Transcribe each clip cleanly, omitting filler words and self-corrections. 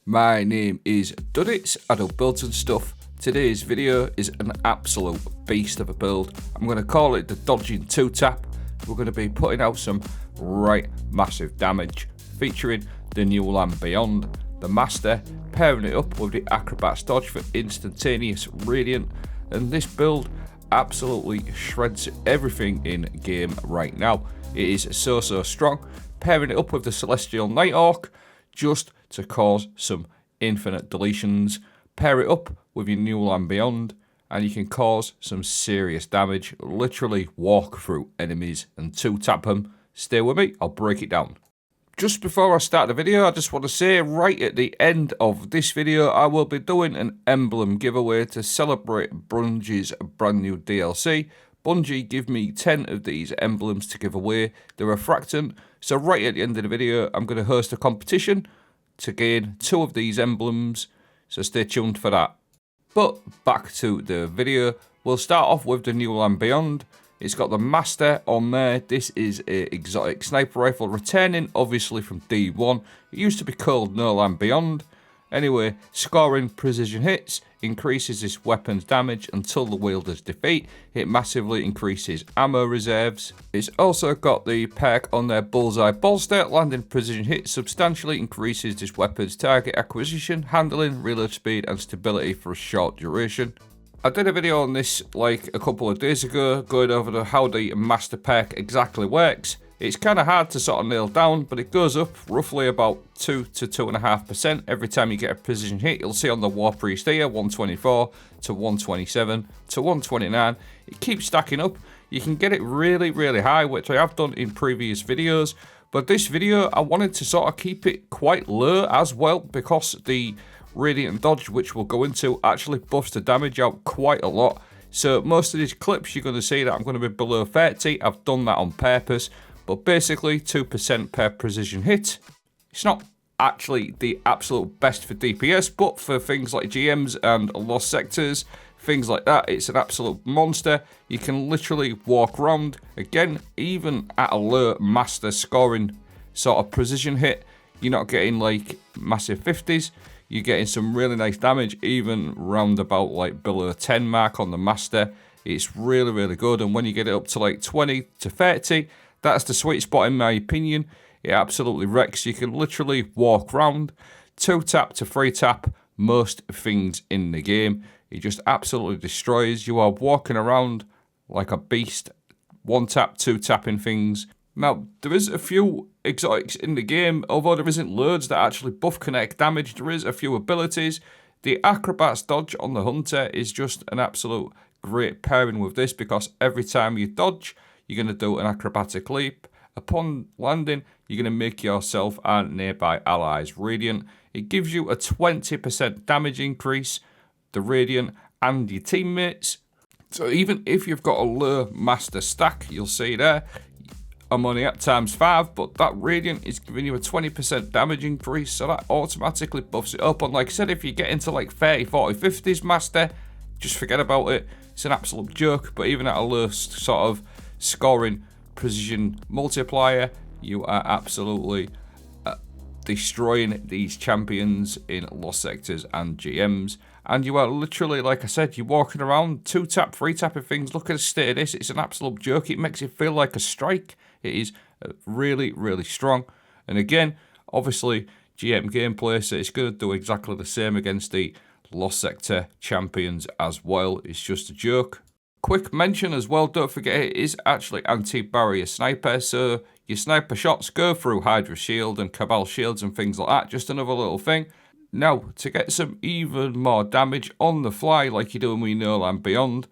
My name is Duddits, I do builds and stuff. Today's video is an absolute beast of a build. I'm going to call it the Dodging 2-Tap. We're going to be putting out some right massive damage, featuring the NooLvL Beyond, the Master, pairing it up with the Acrobat Dodge for instantaneous radiant, and this build absolutely shreds everything in game right now. It is so strong, pairing it up with the Celestial Nighthawk just to cause some infinite deletions. Pair it up with your NooLvL Beyond and you can cause some serious damage. Literally walk through enemies and 2-tap them. Stay with me, I'll break it down. Just before I start the video, I just want to say right at the end of this video, I will be doing an emblem giveaway to celebrate Bungie's brand new DLC. Bungie give me 10 of these emblems to give away. They're a fractant, so right at the end of the video, I'm going to host a competition to gain 2 of these emblems, so stay tuned for that. But back to the video, we'll start off with the NooLvL Beyond. It's got the Master on there. This is an exotic sniper rifle, returning obviously from D1. It used to be called NooLvL Beyond. Anyway, scoring precision hits increases this weapon's damage until the wielder's defeat. It massively increases ammo reserves. It's also got the perk on their Bullseye Bolster. Landing precision hits substantially increases this weapon's target acquisition, handling, reload speed and stability for a short duration. I did a video on this like a couple of days ago, going over how the Master perk exactly works. It's kind of hard to sort of nail down, but it goes up roughly about 2 to 2.5% every time you get a precision hit. You'll see on the War Priest here, 124 to 127 to 129. It keeps stacking up. You can get it really high, which I have done in previous videos. But this video, I wanted to sort of keep it quite low as well, because the Radiant Dodge, which we'll go into, actually buffs the damage out quite a lot. So most of these clips, you're going to see that I'm going to be below 30. I've done that on purpose. But basically 2% per precision hit. It's not actually the absolute best for DPS, but for things like GMs and lost sectors, things like that, it's an absolute monster. You can literally walk around. Again, even at a low Master scoring sort of precision hit, you're not getting like massive 50s. You're getting some really nice damage, even round about like below 10 mark on the Master. It's really good, and when you get it up to like 20 to 30, that's the sweet spot in my opinion. It absolutely wrecks. You can literally walk around, 2-tap to 3-tap most things in the game. It just absolutely destroys. You are walking around like a beast, 1-tap, 2-tapping things. Now, there is a few exotics in the game, although there isn't loads that actually buff kinetic damage. There is a few abilities. The Acrobat's Dodge on the Hunter is just an absolute great pairing with this, because every time you dodge, you're going to do an acrobatic leap. Upon landing, you're going to make yourself and nearby allies radiant. It gives you a 20% damage increase, the radiant and your teammates. So even if you've got a low Master stack, you'll see there, I'm only at ×5, but that radiant is giving you a 20% damage increase, so that automatically buffs it up. And like I said, if you get into like 30, 40, 50s Master, just forget about it. It's an absolute joke. But even at a low sort of scoring precision multiplier, you are absolutely destroying these champions in lost sectors and GMs. And you are literally, like I said, you're walking around 2-tap, 3-tapping things. Look at the state of this. It's an absolute joke. It makes it feel like a strike. It is really strong. And again, obviously GM gameplay, so it's going to do exactly the same against the lost sector champions as well. It's just a joke. Quick mention as well, don't forget it is actually anti-barrier sniper, so your sniper shots go through Hydra shield and Cabal shields and things like that. Just another little thing. Now, to get some even more damage on the fly like you're doing with NooLvL Beyond,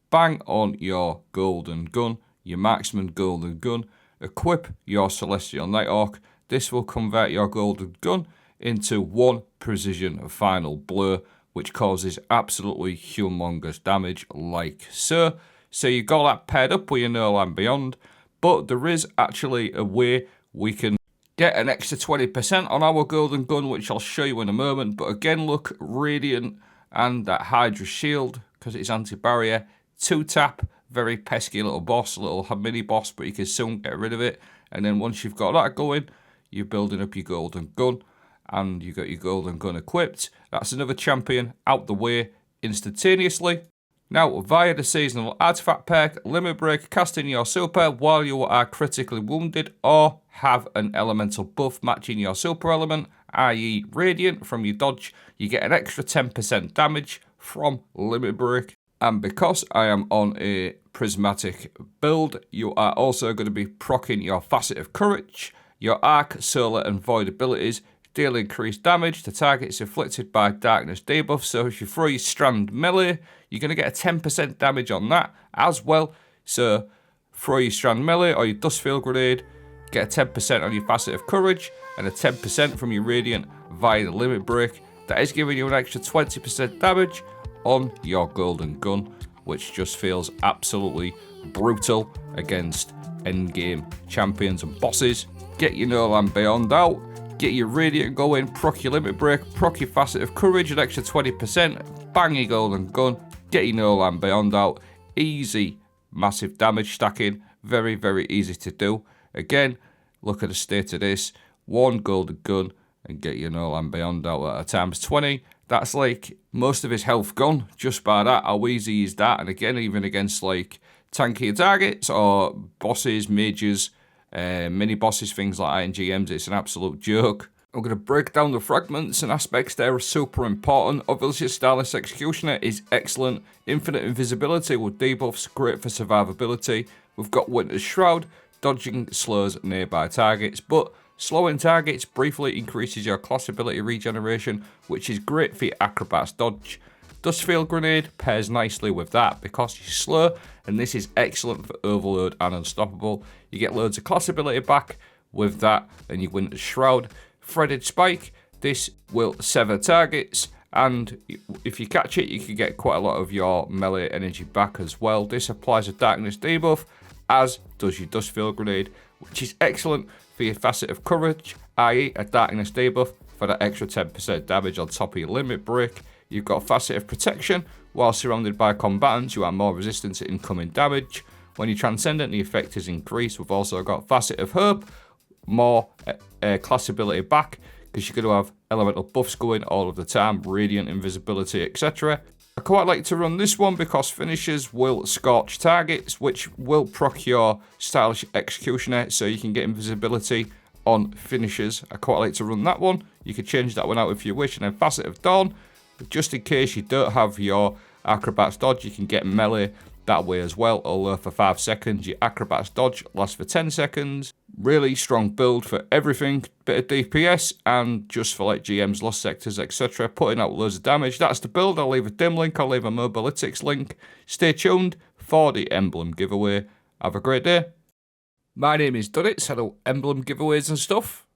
bang on your golden gun, your marksman golden gun, equip your Celestial Nighthawk. This will convert your golden gun into 1 precision final blow, which causes absolutely humongous damage like so. So you got that paired up with your NooLvL Beyond, but there is actually a way we can get an extra 20% on our golden gun, which I'll show you in a moment. But again, look, radiant and that Hydra shield, because it's anti-barrier, 2-tap, very pesky little boss, little mini boss, but you can soon get rid of it. And then once you've got that going, you're building up your golden gun. and you got your golden gun equipped. That's another champion out the way instantaneously. Now, via the seasonal artifact perk, limit break, casting your super while you are critically wounded or have an elemental buff matching your super element, i.e. radiant, from your dodge, you get an extra 10% damage from limit break. And because I am on a prismatic build, you are also going to be proccing your facet of courage, your arc, solar and void abilities, deal increased damage to targets inflicted by darkness debuff. So if you throw your strand melee, you're going to get a 10% damage on that as well. So throw your strand melee or your dustfield grenade, get a 10% on your facet of courage and a 10% from your radiant via the limit break. That is giving you an extra 20% damage on your golden gun, which just feels absolutely brutal against endgame champions and bosses. Get your NooLvL Beyond out, get your radiant going, proc your limit break, proc your facet of courage, an extra 20%, bang your golden gun, get your NooLvL Beyond out. Easy, massive damage stacking, very, very easy to do. Again, look at the state of this, one golden gun and get your NooLvL Beyond out at a times 20. That's like most of his health gone just by that. How easy is that? And again, even against like tankier targets or bosses, mages, mini bosses, things like INGMs, it's an absolute joke. I'm going to break down the fragments and aspects there are super important. Obviously, Starless Executioner is excellent. Infinite invisibility with debuffs, great for survivability. We've got Winter's Shroud, dodging slows nearby targets, but slowing targets briefly increases your class ability regeneration, which is great for your Acrobat's dodge. Dustfield Grenade pairs nicely with that because you're slow, and this is excellent for Overload and Unstoppable. You get loads of class ability back with that, and you Winter's Shroud. Threaded Spike, this will sever targets, and if you catch it, you can get quite a lot of your melee energy back as well. This applies a Darkness debuff, as does your Dustfield Grenade, which is excellent for your Facet of Courage, i.e. a Darkness debuff for that extra 10% damage on top of your limit break. You've got Facet of Protection. While surrounded by combatants, you are more resistant to incoming damage. When you're Transcendent, the effect is increased. We've also got Facet of Herb, more class ability back, because you're going to have elemental buffs going all of the time, radiant, invisibility, etc. I quite like to run this one because finishers will scorch targets, which will proc your Stylish Executioner, so you can get invisibility on finishers. I quite like to run that one. You can change that one out if you wish. And then Facet of Dawn, just in case you don't have your Acrobat's dodge, you can get melee that way as well, although for 5 seconds. Your Acrobat's dodge lasts for 10 seconds. Really strong build for everything, bit of DPS, and just for like GMs, lost sectors, etc. Putting out loads of damage. That's the build. I'll leave a dim link, I'll leave a Mobalytics link. Stay tuned for the emblem giveaway. Have a great day. My name is Duddits, hello emblem giveaways and stuff.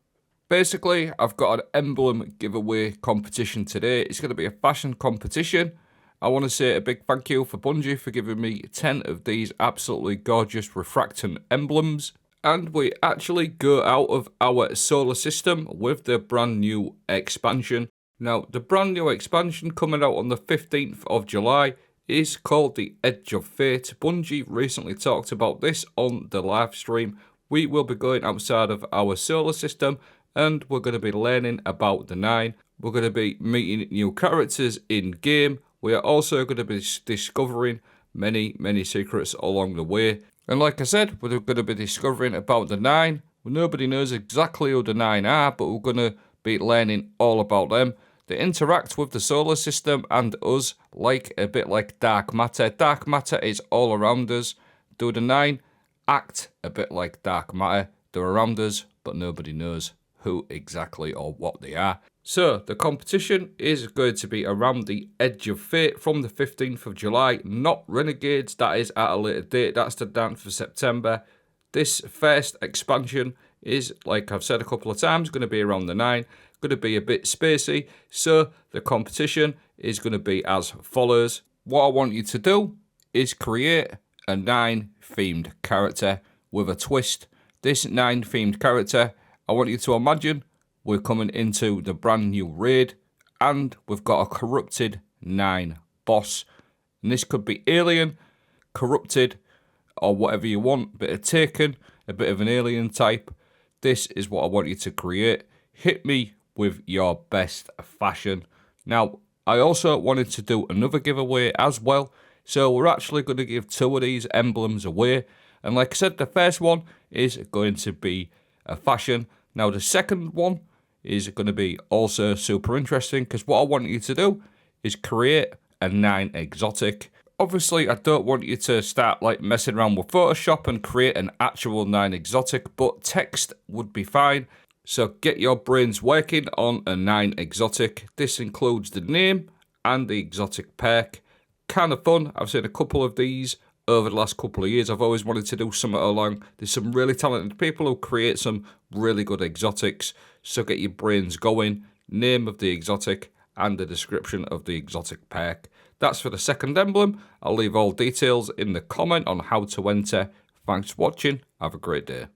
Basically, I've got an emblem giveaway competition today. It's going to be a fashion competition. I want to say a big thank you for Bungie for giving me 10 of these absolutely gorgeous refractant emblems. And we actually go out of our solar system with the brand new expansion. Now, the brand new expansion coming out on the 15th of July is called the Edge of Fate. Bungie recently talked about this on the live stream. We will be going outside of our solar system and we're going to be learning about the 9. We're going to be meeting new characters in game. We are also going to be discovering many secrets along the way. And like I said, we're going to be discovering about the 9. Nobody knows exactly who the 9 are, but we're going to be learning all about them. They interact with the solar system and us like a bit like dark matter. Dark matter is all around us. Do the 9 act a bit like dark matter? They're around us, but nobody knows who exactly or what they are. So the competition is going to be around the Edge of Fate from the 15th of July, not Renegades. That is at a later date. That's the 9th of September. This first expansion is, like I've said a couple of times, going to be around the 9. Going to be a bit spacey. So the competition is going to be as follows. What I want you to do is create a 9 themed character with a twist. This 9 themed character, I want you to imagine we're coming into the brand new raid and we've got a corrupted 9 boss. And this could be alien, corrupted, or whatever you want. Bit of Taken, a bit of an alien type. This is what I want you to create. Hit me with your best fashion. Now, I also wanted to do another giveaway as well, so we're actually going to give 2 of these emblems away. And like I said, the first one is going to be a fashion. Now, the second one is going to be also super interesting, because what I want you to do is create a 9 exotic. Obviously, I don't want you to start like messing around with Photoshop and create an actual 9 exotic, but text would be fine. So get your brains working on a 9 exotic. This includes the name and the exotic perk. Kind of fun. I've seen a couple of these over the last couple of years. I've always wanted to do something along. There's some really talented people who create some really good exotics. So get your brains going. Name of the exotic and the description of the exotic perk. That's for the second emblem. I'll leave all details in the comment on how to enter. Thanks for watching. Have a great day.